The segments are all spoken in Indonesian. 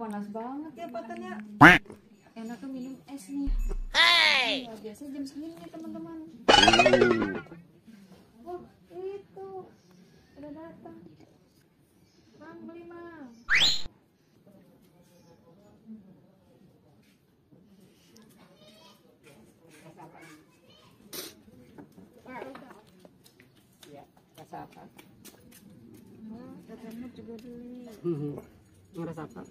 panas banget ya patannya. Enaknya minum es nih. Ya, biasa jam segini nih teman-teman. Oh itu udah datang. Bang beli mang. Ya, rasa apa? Katanya juga beli. Rasa apa?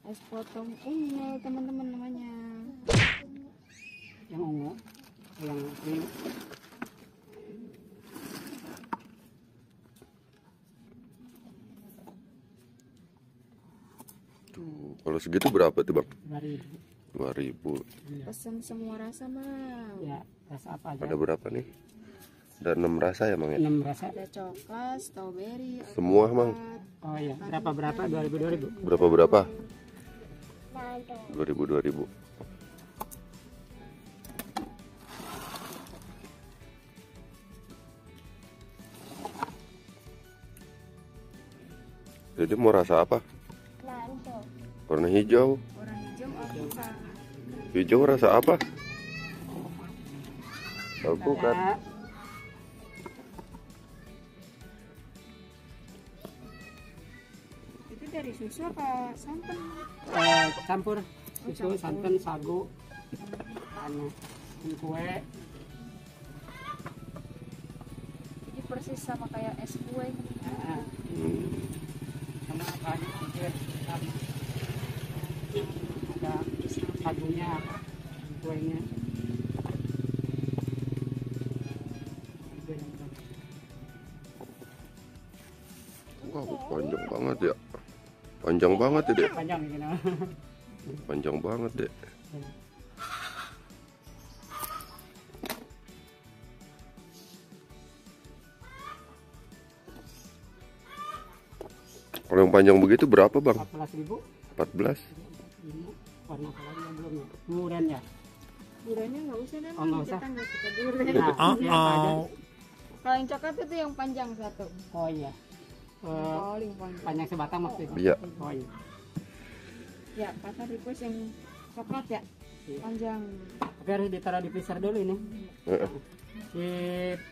Es potong ungu teman-teman namanya. Yang ungu, yang ini. Tuh, kalau segitu berapa tuh bang? 2.000. 2.000. Pesan semua rasa bang. Ya, rasa apa aja? Ada berapa nih? Ada 6 rasa ya bang ya? 6 rasa. Ada coklat, strawberry. Semua bang? Oh iya, berapa? 2.000. Berapa? 2.000. Jadi mau rasa apa? Warna hijau. Warna hijau alpukat. Hijau rasa apa? Alpukat. Itu dari susu apa santan? Campur susu, santan, sagu, kue. Jadi persis sama kayak es kue. Sama apa aja hampir sama. Ada sagunya, kuenya. Wow, panjang banget ya. Panjang banget ya dek. Panjang gitu. Panjang banget dek. Kalau yang panjang begitu berapa bang? 14.000. 14. Warna apa lagi yang belum ya? Durian ya? Duriannya nggak usah deh. Oh, nggak usah. Kita nggak suka durian. Nah, ini apa aja? Kalau yang coklat itu yang panjang satu. Oh iya. Paling panjang. Panjang sebatang maksudnya? Iya. Oh iya. Ya, kata request yang coklat ya. Iya. Panjang. Tapi harus ditaruh di freezer dulu ini.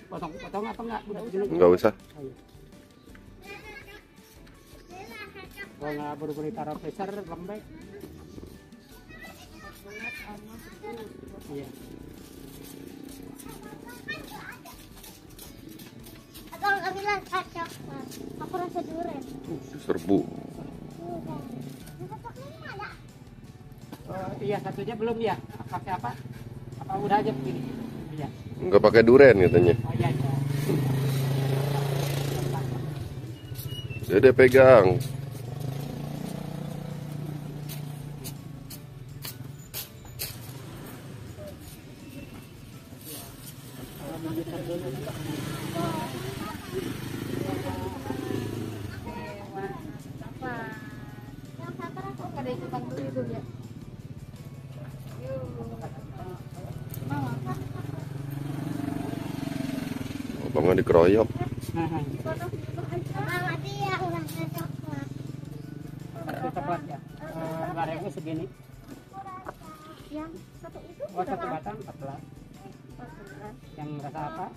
Potong apa enggak? Udah begini aja? Nggak usah. Oh, iya. Kalau nggak buru-buru taruh freezer lembek. Iya. Kalau nggak bilang cocok, aku rasa durian. Serbu. Oh, iya satunya belum ya. Pakai apa? Apa udah aja begini? Iya. Nggak pakai durian katanya. Oh iya. Iya. Dede pegang. Pada ikutan dulu itu ya. Abangnya dikeroyok. Mama dia rasa coklat. Seperti coklat ya. Barengnya segini. Yang satu itu Oh satu batang 14. Yang rasa apa?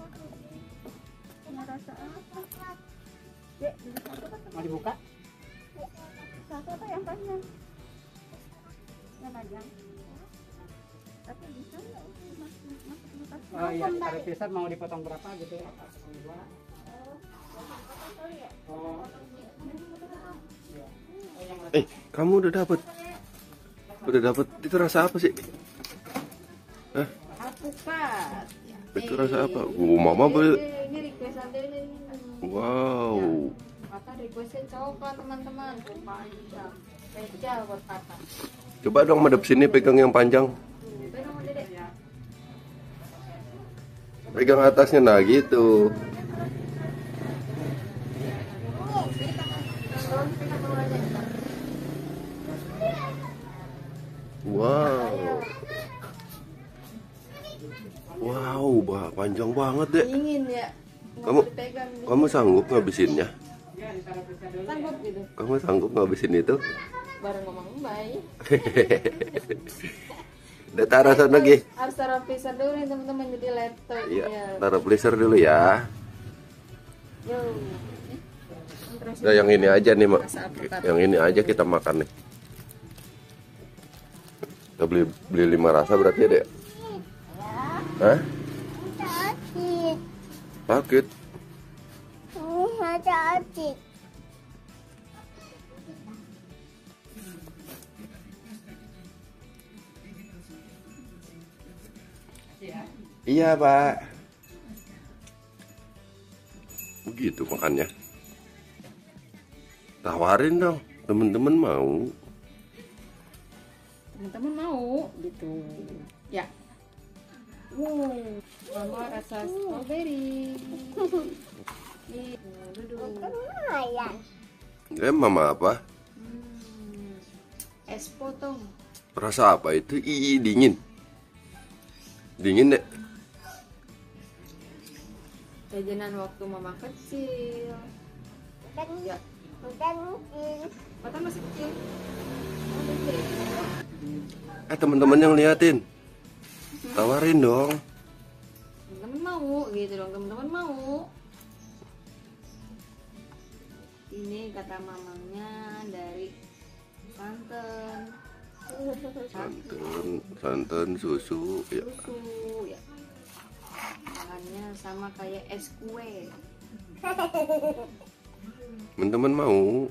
yang rasa apa? Ya, beli satu kan Mau dibuka? satu apa yang panjang? Yang panjang. Tapi bisa nggak masuk kulkas? Oh iya, taruh freezer mau dipotong berapa gitu ya? Oh. Kamu udah dapet? Itu rasa apa sih? Alpukat. Itu rasa apa? Mama beli. Ini requestan Dede. Wow. Kata requestnya coklat teman-teman. Panjang. Spesial buat kata. Coba dong madep sini pegang yang panjang. Pegang sama Dede. Pegang atasnya nah gitu. Wow. Wow, panjang banget deh. Dingin ya. Kamu sanggup ngabisinnya? Sanggup gitu. Kamu sanggup ngabisin itu? Bareng ngomong baik. Udah taruh sana lagi. Harus taruh freezer dulu nih teman-teman, jadi laptop. Iya, Ya. taruh freezer dulu ya. Yo. Terus Nah, yang ini aja nih, Mak. rasa alpukat. Yang ini aja kita makan nih. Kita beli 5 rasa berarti ada ya? Hah? Adik. Sakit. Ini ada adik. Iya, Pak. Begitu makannya. Tawarin dong, temen-temen mau. Teman-teman mau gitu. Ya. Mama rasa strawberry. Nih, duduk. Lumayan. Mama apa? Es potong. Rasa apa itu? Ih, dingin. Dingin deh. Jajanan waktu mama kecil. Dan Ya, mungkin Mata masih kecil. Masih kecil. Teman-teman yang liatin. Tawarin dong. Temen-temen mau gitu dong, temen-temen mau. Ini kata mamanya dari santan, Santan, susu, ya. susu, ya. Bahannya sama kayak es kue. Teman-teman mau.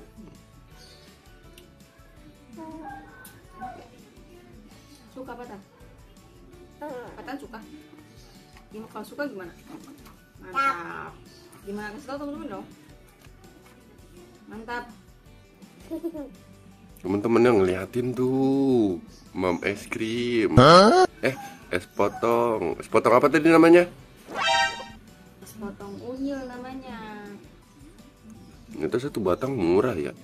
Suka Patan? Patan suka? Gimana kalau suka gimana? Mantap. Gimana kasih tau temen-temen dong? Mantap. Teman-teman yang ngeliatin tuh. Mam es krim. Es potong. Es potong apa tadi namanya? Es potong unyil namanya. Itu satu batang murah ya.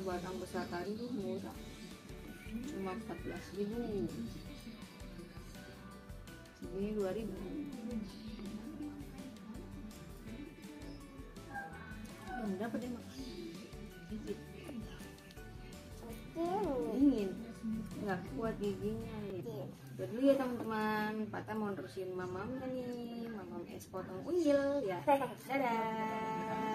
Batang besar tadi tuh murah. Cuma 14.000. Segini 2.000. Belum dapat deh mak. Dingin. Nggak kuat giginya nih. Dulu ya teman-teman, Pata mau terusin mamamnya nih, mamam es potong unyil ya. Dadah.